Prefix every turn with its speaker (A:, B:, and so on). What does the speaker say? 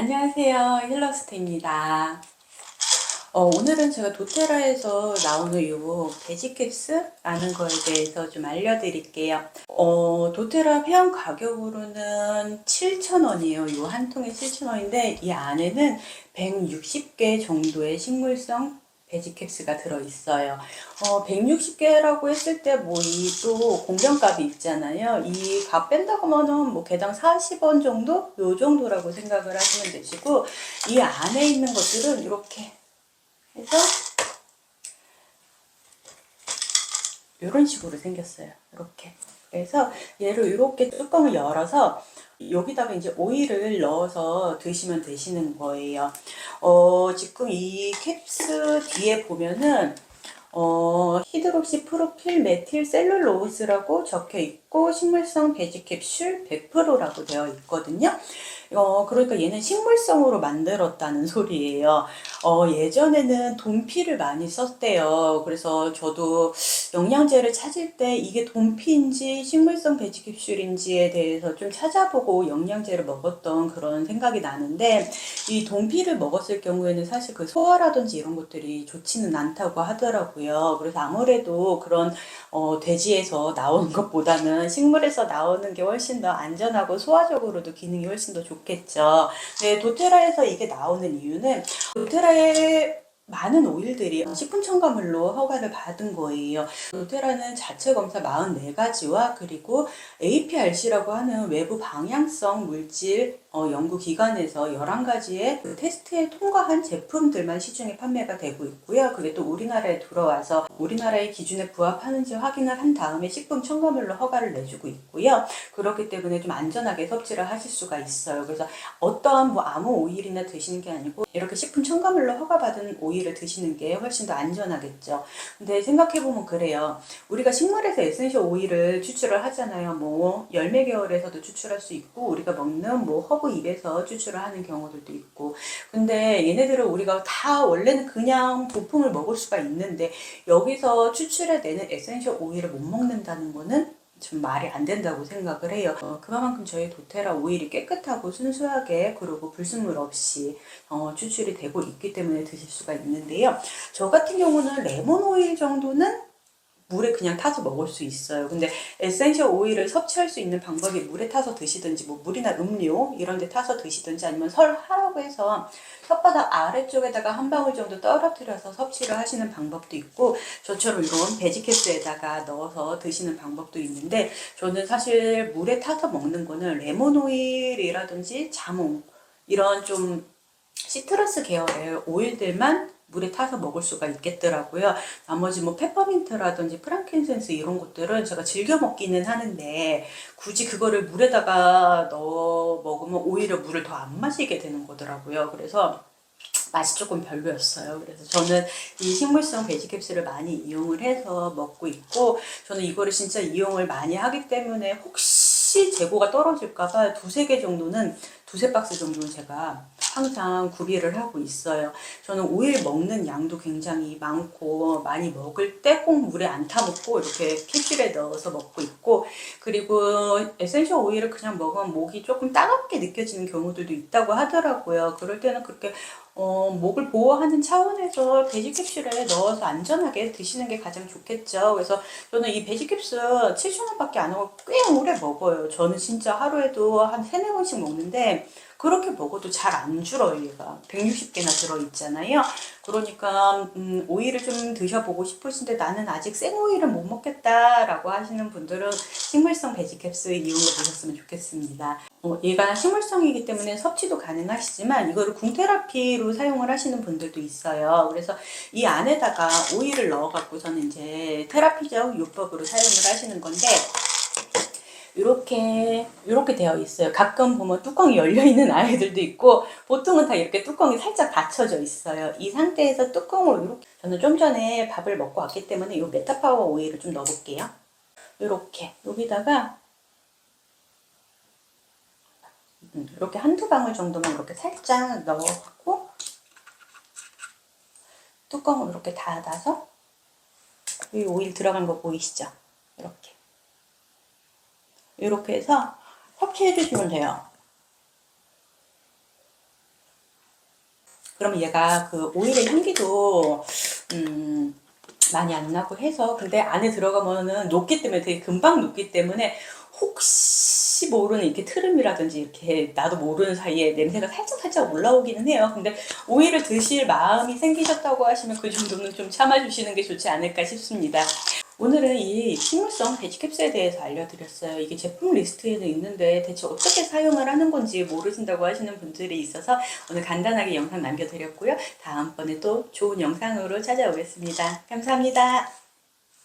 A: 안녕하세요. 힐러스트입니다. 오늘은 제가 도테라에서 나오는 이 베지캡스라는 거에 대해서 좀 알려드릴게요. 도테라 회원 가격으로는 7,000원이에요. 이 한 통에 7,000원인데 이 안에는 160개 정도의 식물성 베지캡스가 들어있어요. 160개라고 했을 때 뭐 이 또 공정값이 있잖아요. 이 값 뺀다고 하면은 뭐 개당 40원 정도? 요 정도라고 생각을 하시면 되시고, 이 안에 있는 것들은 이렇게 해서 이런 식으로 생겼어요. 이렇게. 그래서 얘를 이렇게 뚜껑을 열어서 여기다가 이제 오일을 넣어서 드시면 되시는 거예요. 지금 이 캡스 뒤에 보면은 히드록시 프로필 메틸 셀룰로스라고 적혀 있고 식물성 베지 캡슐 100%라고 되어 있거든요. 그러니까 얘는 식물성으로 만들었다는 소리예요. 예전에는 돈피를 많이 썼대요. 그래서 저도 영양제를 찾을 때 이게 돈피인지 식물성 베지 캡슐인지에 대해서 좀 찾아보고 영양제를 먹었던 그런 생각이 나는데, 이 돈피를 먹었을 경우에는 사실 그 소화라든지 이런 것들이 좋지는 않다고 하더라고요. 그래서 아무래도 그런 돼지에서 나오는 것보다는 식물에서 나오는 게 훨씬 더 안전하고 소화적으로도 기능이 훨씬 더 좋겠죠. 네, 도테라에서 이게 나오는 이유는 도테라의 많은 오일들이 식품 첨가물로 허가를 받은 거예요. 도테라는 자체 검사 44가지와 그리고 APRC라고 하는 외부 방향성 물질 연구기관에서 11가지의 그 테스트에 통과한 제품들만 시중에 판매가 되고 있고요. 그게 또 우리나라에 들어와서 우리나라의 기준에 부합하는지 확인을 한 다음에 식품 첨가물로 허가를 내주고 있고요. 그렇기 때문에 좀 안전하게 섭취를 하실 수가 있어요. 그래서 어떠한 뭐 아무 오일이나 드시는 게 아니고 이렇게 식품 첨가물로 허가받은 오일을 드시는 게 훨씬 더 안전하겠죠. 근데 생각해보면 그래요. 우리가 식물에서 에센셜 오일을 추출을 하잖아요. 뭐 열매 계열에서도 추출할 수 있고 우리가 먹는 뭐 허브 잎에서 추출을 하는 경우들도 있고, 근데 얘네들을 우리가 다 원래는 그냥 부품을 먹을 수가 있는데 여기서 추출해내는 에센셜 오일을 못 먹는다는 거는 좀 말이 안 된다고 생각을 해요. 그만큼 저희 도테라 오일이 깨끗하고 순수하게 그리고 불순물 없이 추출이 되고 있기 때문에 드실 수가 있는데요. 저 같은 경우는 레몬 오일 정도는 물에 그냥 타서 먹을 수 있어요. 근데 에센셜 오일을 섭취할 수 있는 방법이 물에 타서 드시든지 뭐 물이나 음료 이런 데 타서 드시든지 아니면 하라고 해서 혓바닥 아래쪽에다가 한 방울 정도 떨어뜨려서 섭취를 하시는 방법도 있고, 저처럼 이런 베지캐스에다가 넣어서 드시는 방법도 있는데, 저는 사실 물에 타서 먹는 거는 레몬 오일이라든지 자몽 이런 좀 시트러스 계열의 오일들만 물에 타서 먹을 수가 있겠더라고요. 나머지 뭐 페퍼민트라든지 프랑킨센스 이런 것들은 제가 즐겨 먹기는 하는데 굳이 그거를 물에다가 넣어 먹으면 오히려 물을 더 안 마시게 되는 거더라고요. 그래서 맛이 조금 별로였어요. 그래서 저는 이 식물성 베지캡슐을 많이 이용을 해서 먹고 있고, 저는 이거를 진짜 이용을 많이 하기 때문에 혹시 재고가 떨어질까봐 두세 개 정도는, 두세 박스 정도는 제가 항상 구비를 하고 있어요. 저는 오일 먹는 양도 굉장히 많고 많이 먹을 때 꼭 물에 안 타먹고 이렇게 캡슐에 넣어서 먹고 있고, 그리고 에센셜 오일을 그냥 먹으면 목이 조금 따갑게 느껴지는 경우들도 있다고 하더라고요. 그럴 때는 그렇게 목을 보호하는 차원에서 베지캡슐에 넣어서 안전하게 드시는 게 가장 좋겠죠. 그래서 저는 이 베지캡슐 7,000원밖에 안 하고 꽤 오래 먹어요. 저는 진짜 하루에도 한 3, 4번씩 먹는데 그렇게 먹어도 잘 안 줄어요. 얘가 160개나 들어있잖아요. 그러니까 오일을 좀 드셔보고 싶으신데 나는 아직 생오일을 못 먹겠다라고 하시는 분들은 식물성 베지캡슐 이용해 보셨으면 좋겠습니다. 얘가 식물성이기 때문에 섭취도 가능하시지만 이거를 궁테라피로 사용을 하시는 분들도 있어요. 그래서 이 안에다가 오일을 넣어갖고서는 이제 테라피적 요법으로 사용을 하시는 건데, 이렇게 되어 있어요. 가끔 보면 뚜껑이 열려 있는 아이들도 있고 보통은 다 이렇게 뚜껑이 살짝 닫혀져 있어요. 이 상태에서 뚜껑을 이렇게, 저는 좀 전에 밥을 먹고 왔기 때문에 이 메타파워 오일을 좀 넣어볼게요. 이렇게 여기다가 이렇게 한두 방울 정도만 이렇게 살짝 넣어갖고 뚜껑을 이렇게 닫아서, 이 오일 들어간 거 보이시죠? 이렇게 해서 섭취해 주시면 돼요. 그러면 얘가 그 오일의 향기도 많이 안 나고 해서, 근데 안에 들어가면은 녹기 때문에 되게 금방 녹기 때문에 혹시 모르는 이렇게 트름이라든지 이렇게 나도 모르는 사이에 냄새가 살짝 올라오기는 해요. 근데 오이를 드실 마음이 생기셨다고 하시면 그 정도는 좀 참아주시는 게 좋지 않을까 싶습니다. 오늘은 이 식물성 돼지 캡슐에 대해서 알려드렸어요. 이게 제품 리스트에는 있는데 대체 어떻게 사용을 하는 건지 모르신다고 하시는 분들이 있어서 오늘 간단하게 영상 남겨드렸고요. 다음번에 또 좋은 영상으로 찾아오겠습니다. 감사합니다.